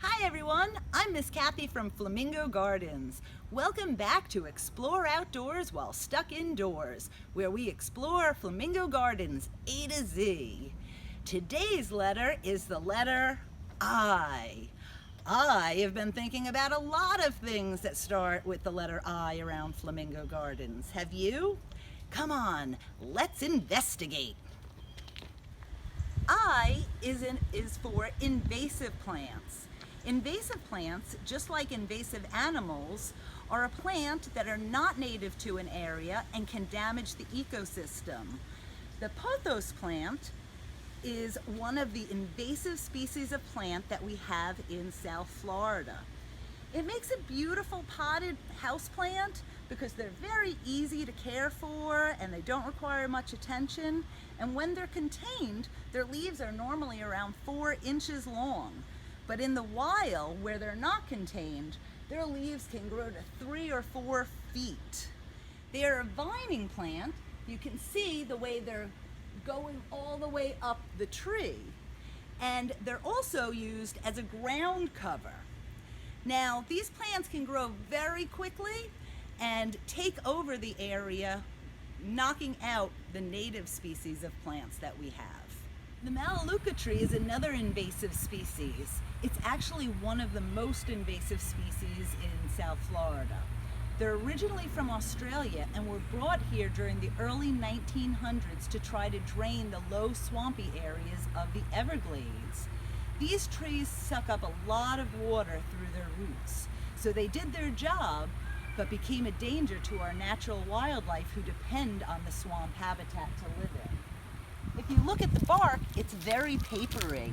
Hi everyone, I'm Miss Kathy from Flamingo Gardens. Welcome back to Explore Outdoors While Stuck Indoors, where we explore Flamingo Gardens A to Z. Today's letter is the letter I. I have been thinking about a lot of things that start with the letter I around Flamingo Gardens. Have you? Come on, let's investigate. I is for invasive plants. Invasive plants, just like invasive animals, are a plant that are not native to an area and can damage the ecosystem. The pothos plant is one of the invasive species of plant that we have in South Florida. It makes a beautiful potted houseplant because they're very easy to care for and they don't require much attention. And when they're contained, their leaves are normally around 4 inches long. But in the wild, where they're not contained, their leaves can grow to 3 or 4 feet. They are a vining plant. You can see the way they're going all the way up the tree. And they're also used as a ground cover. Now, these plants can grow very quickly and take over the area, knocking out the native species of plants that we have. The Melaleuca tree is another invasive species. It's actually one of the most invasive species in South Florida. They're originally from Australia and were brought here during the early 1900s to try to drain the low swampy areas of the Everglades. These trees suck up a lot of water through their roots, so they did their job but became a danger to our natural wildlife who depend on the swamp habitat to live in. If you look at the bark, it's very papery,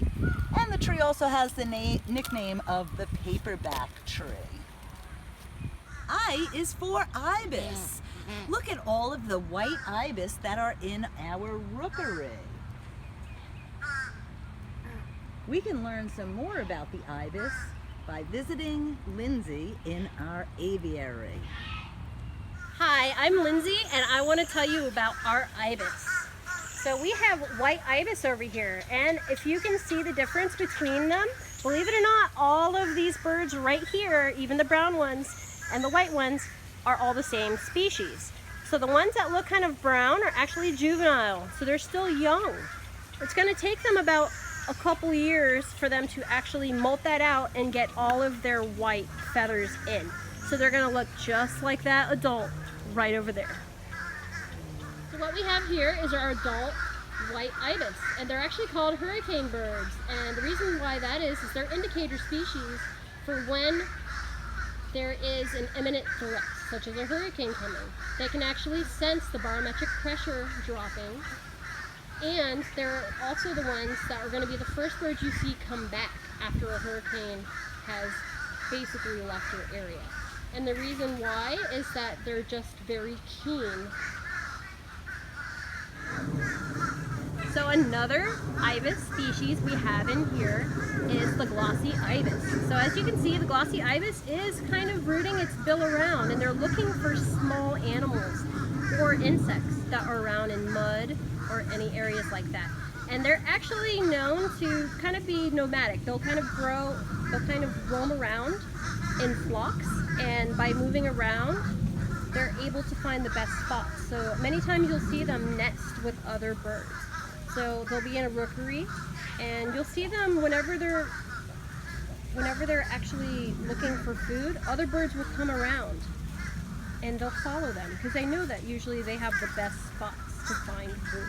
and the tree also has the nickname of the paperback tree. I is for ibis. Look at all of the white ibis that are in our rookery. We can learn some more about the ibis by visiting Lindsay in our aviary. Hi, I'm Lindsay and I want to tell you about our ibis. So we have white ibis over here, and if you can see the difference between them, believe it or not, all of these birds right here, even the brown ones and the white ones, are all the same species. So the ones that look kind of brown are actually juvenile, so they're still young. It's going to take them about a couple years for them to actually molt that out and get all of their white feathers in. So they're going to look just like that adult right over there. So what we have here is our adult white ibis, and they're actually called hurricane birds. And the reason why that is they're indicator species for when there is an imminent threat, such as a hurricane coming. They can actually sense the barometric pressure dropping, and they're also the ones that are going to be the first birds you see come back after a hurricane has basically left your area. And the reason why is that they're just very keen. So another ibis species we have in here is the glossy ibis. So as you can see, the glossy ibis is kind of rooting its bill around, and they're looking for small animals or insects that are around in mud or any areas like that. And they're actually known to kind of be nomadic. They'll kind of roam around in flocks, and by moving around, they're able to find the best spots. So many times you'll see them nest with other birds. So they'll be in a rookery, and you'll see them whenever they're actually looking for food, other birds will come around and they'll follow them because they know that usually they have the best spots to find food.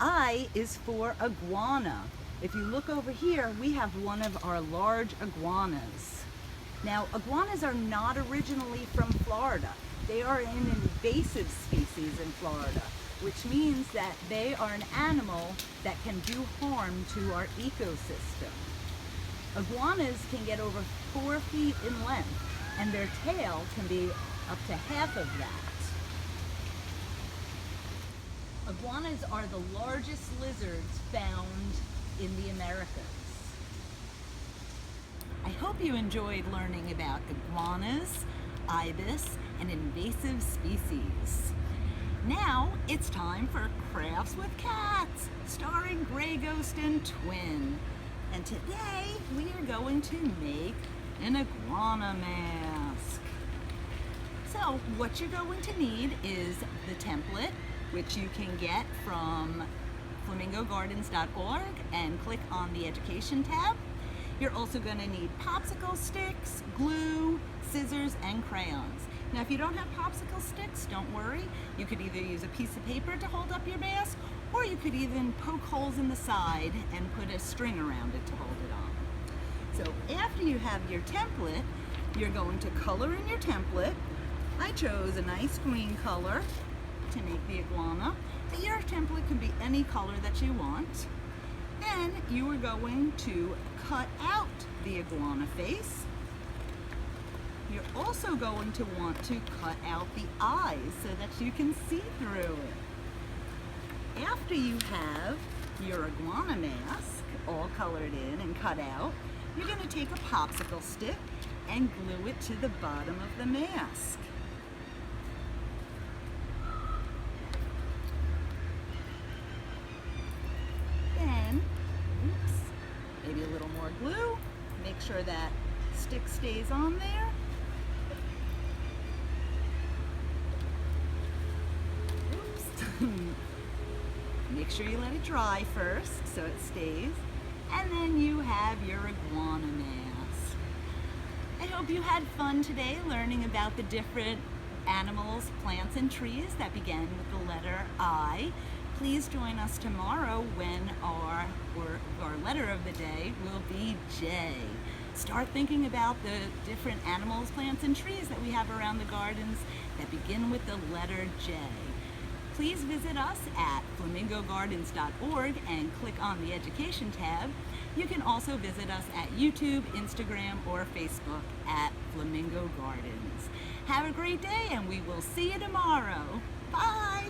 I is for iguana. If you look over here, we have one of our large iguanas. Now, iguanas are not originally from Florida. They are an invasive species in Florida, which means that they are an animal that can do harm to our ecosystem. Iguanas can get over 4 feet in length, and their tail can be up to half of that. Iguanas are the largest lizards found in the Americas. I hope you enjoyed learning about iguanas, ibis, and invasive species. Now it's time for Crafts with Cats, starring Gray Ghost and Twin. And today we are going to make an iguana mask. So what you're going to need is the template, which you can get from flamingogardens.org and click on the education tab. You're also going to need popsicle sticks, glue, scissors, and crayons. Now if you don't have popsicle sticks, don't worry. You could either use a piece of paper to hold up your mask, or you could even poke holes in the side and put a string around it to hold it on. So after you have your template, you're going to color in your template. I chose a nice green color to make the iguana, but your template can be any color that you want. Then you are going to cut out the iguana face. You're also going to want to cut out the eyes so that you can see through it. After you have your iguana mask all colored in and cut out, you're going to take a popsicle stick and glue it to the bottom of the mask. Then, maybe a little more glue. Make sure that stick stays on there. Make sure you let it dry first so it stays. And then you have your iguana mask. I hope you had fun today learning about the different animals, plants, and trees that begin with the letter I. Please join us tomorrow when our letter of the day will be J. Start thinking about the different animals, plants, and trees that we have around the gardens that begin with the letter J. Please visit us at flamingogardens.org and click on the education tab. You can also visit us at YouTube, Instagram, or Facebook at Flamingo Gardens. Have a great day and we will see you tomorrow. Bye!